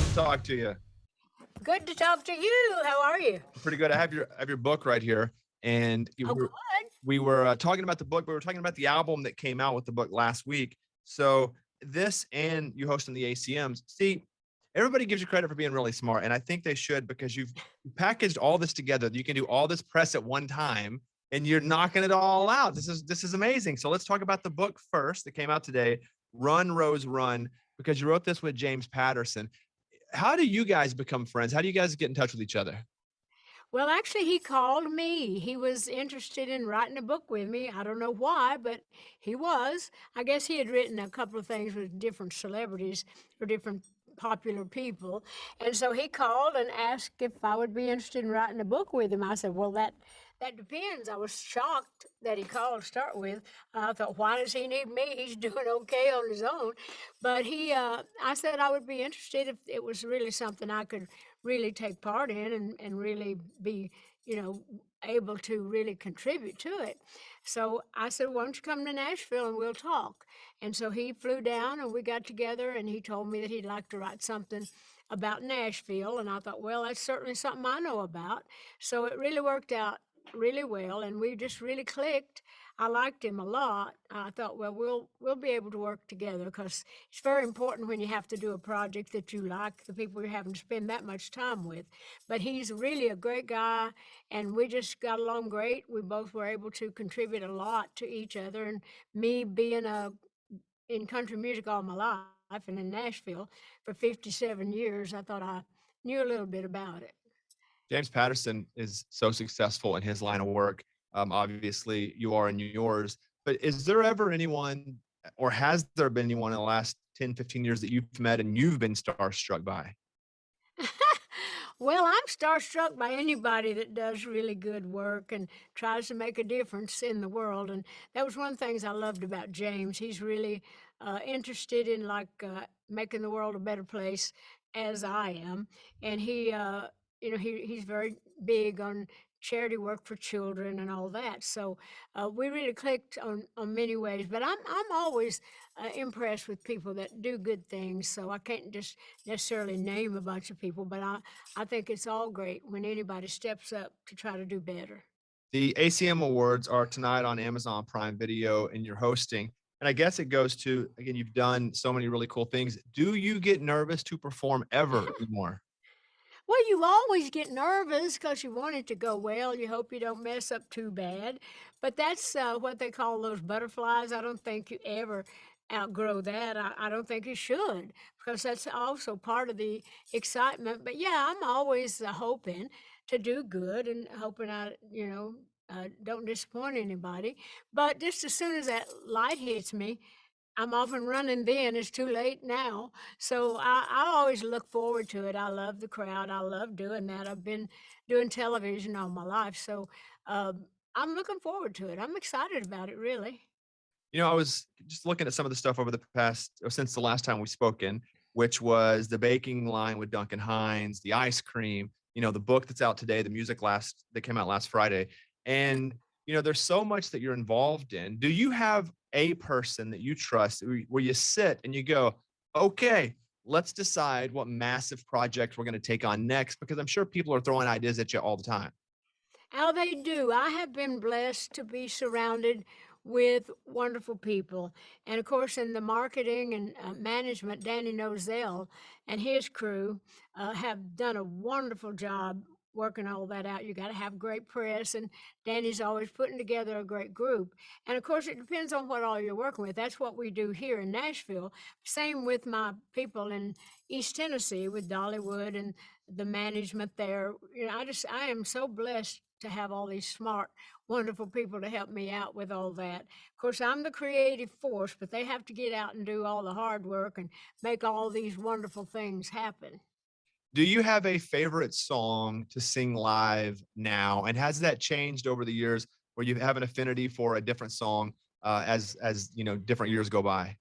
Good to talk to you. Good to talk to you. How are you? Pretty good. I have your book right here, and Oh, good. we were talking about the book, but we were talking about the album that came out with the book last week. So this and you hosting the ACMs. See, everybody gives you credit for being really smart, and I think they should because you've packaged all this together. You can do all this press at one time, and you're knocking it all out. This is amazing. So let's talk about the book first that came out today. Run, Rose, Run, because you wrote this with James Patterson. How do you guys become friends? How do you guys get in touch with each other? Well, actually, he called me. He was interested in writing a book with me. I don't know why, but he was. I guess he had written a couple of things with different celebrities or different popular people. And so he called and asked if I would be interested in writing a book with him. I said, "Well, that depends." I was shocked that he called to start with. I thought, why does he need me? He's doing okay on his own. But I said I would be interested if it was really something I could really take part in and really be, able to really contribute to it. So I said, why don't you come to Nashville and we'll talk? And so he flew down and we got together and he told me that he'd like to write something about Nashville. And I thought, well, that's certainly something I know about. So it really worked out really well and we just really clicked. I liked him a lot. I thought, well, we'll be able to work together because it's very important when you have to do a project that you like, the people you're having to spend that much time with. But he's really a great guy, and we just got along great. We both were able to contribute a lot to each other. And me being in country music all my life and in Nashville for 57 years, I thought I knew a little bit about it. James Patterson is so successful in his line of work. Obviously, you are in yours. But is there ever anyone, or has there been anyone in the last 10, 15 years that you've met and you've been starstruck by? Well, I'm starstruck by anybody that does really good work and tries to make a difference in the world. And that was one of the things I loved about James. He's really interested in making the world a better place as I am. And he's very big on charity work for children and all that. So we really clicked on many ways. But I'm always impressed with people that do good things. So I can't just necessarily name a bunch of people, but I think it's all great when anybody steps up to try to do better. The ACM Awards are tonight on Amazon Prime Video, and you're hosting. And I guess it goes to, again, you've done so many really cool things. Do you get nervous to perform ever anymore? Well, you always get nervous because you want it to go well. You hope you don't mess up too bad. But that's what they call those butterflies. I don't think you ever outgrow that. I don't think you should because that's also part of the excitement. But yeah, I'm always hoping to do good and hoping I don't disappoint anybody. But just as soon as that light hits me, I'm off and running then, it's too late now. So I always look forward to it. I love the crowd. I love doing that. I've been doing television all my life. So I'm looking forward to it. I'm excited about it, really. I was just looking at some of the stuff over the past, or since the last time we spoken, which was the baking line with Duncan Hines, the ice cream, the book that's out today, the music that came out last Friday. And, there's so much that you're involved in. Do you have a person that you trust where you sit and you go, okay, let's decide what massive project we're going to take on next? Because I'm sure people are throwing ideas at you all the time. How they do. I have been blessed to be surrounded with wonderful people. And of course, in the marketing and management, Danny Nozell and his crew have done a wonderful job working all that out. You got to have great press, and Danny's always putting together a great group. And of course, it depends on what all you're working with. That's what we do here in Nashville. Same with my people in East Tennessee with Dollywood and the management there. I am so blessed to have all these smart, wonderful people to help me out with all that. Of course, I'm the creative force, but they have to get out and do all the hard work and make all these wonderful things happen. Do you have a favorite song to sing live now? And has that changed over the years where you have an affinity for a different song as different years go by?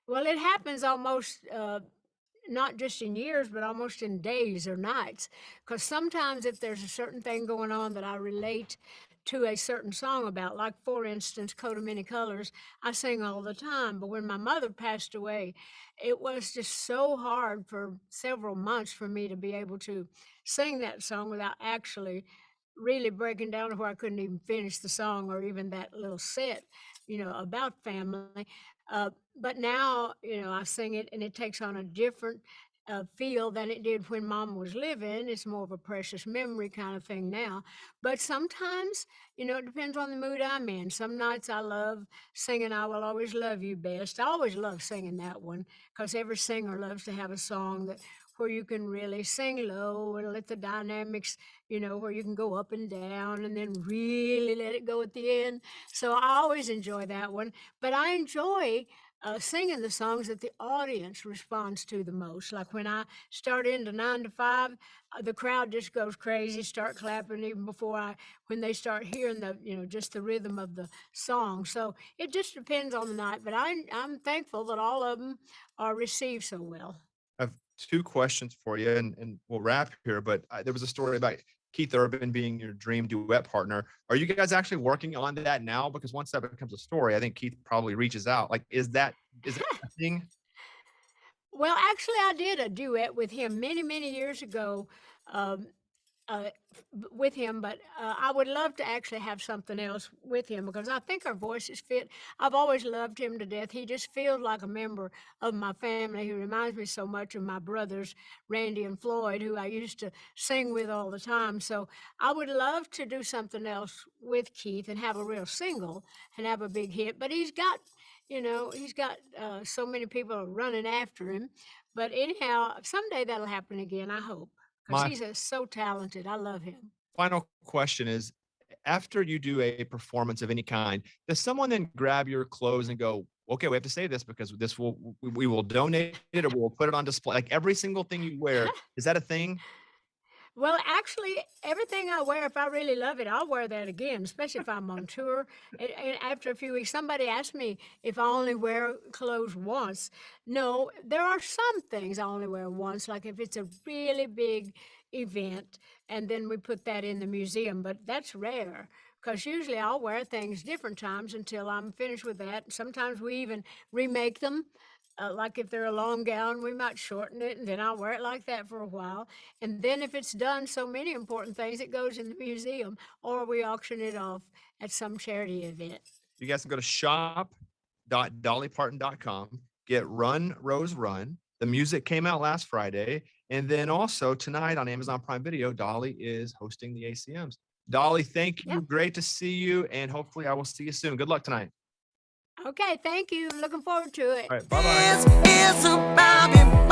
Well, it happens almost not just in years, but almost in days or nights. Because sometimes if there's a certain thing going on that I relate to a certain song about. Like, for instance, Coat of Many Colors, I sing all the time. But when my mother passed away, it was just so hard for several months for me to be able to sing that song without actually really breaking down to where I couldn't even finish the song or even that little set, about family. But now, I sing it and it takes on a different feel than it did when mom was living. It's more of a precious memory kind of thing now. But sometimes, it depends on the mood I'm in. Some nights I love singing I Will Always Love You Best. I always love singing that one because every singer loves to have a song that where you can really sing low and let the dynamics, where you can go up and down and then really let it go at the end. So I always enjoy that one. But I enjoy singing the songs that the audience responds to the most. Like when I start into 9 to 5, the crowd just goes crazy, start clapping even before when they start hearing just the rhythm of the song. So it just depends on the night. But I'm thankful that all of them are received so well. I have two questions for you, and we'll wrap here. But there was a story about Keith Urban being your dream duet partner. Are you guys actually working on that now? Because once that becomes a story, I think Keith probably reaches out. Like, is that a thing? Well, actually, I did a duet with him many, many years ago. Um, with him, but I would love to actually have something else with him because I think our voices fit. I've always loved him to death. He just feels like a member of my family. He reminds me so much of my brothers, Randy and Floyd, who I used to sing with all the time. So I would love to do something else with Keith and have a real single and have a big hit. But he's got so many people running after him. But anyhow, someday that'll happen again, I hope. 'Cause My he's so talented, I love him. final question is, after you do a performance of any kind, does someone then grab your clothes and go, okay, we have to say this because we will donate it or we'll put it on display? Like every single thing you wear, is that a thing? Well, actually, everything I wear, if I really love it, I'll wear that again, especially if I'm on tour. And after a few weeks, somebody asked me if I only wear clothes once. No, there are some things I only wear once, like if it's a really big event, and then we put that in the museum, but that's rare. Because usually I'll wear things different times until I'm finished with that. Sometimes we even remake them. Like if they're a long gown, we might shorten it and then I'll wear it like that for a while. And then if it's done so many important things, it goes in the museum or we auction it off at some charity event. You guys can go to shop.dollyparton.com, get Run, Rose, Run. The music came out last Friday. And then also tonight on Amazon Prime Video, Dolly is hosting the ACMs. Dolly, thank you. Yep. Great to see you. And hopefully I will see you soon. Good luck tonight. Okay, thank you. Looking forward to it. All right. Bye bye. This is about it.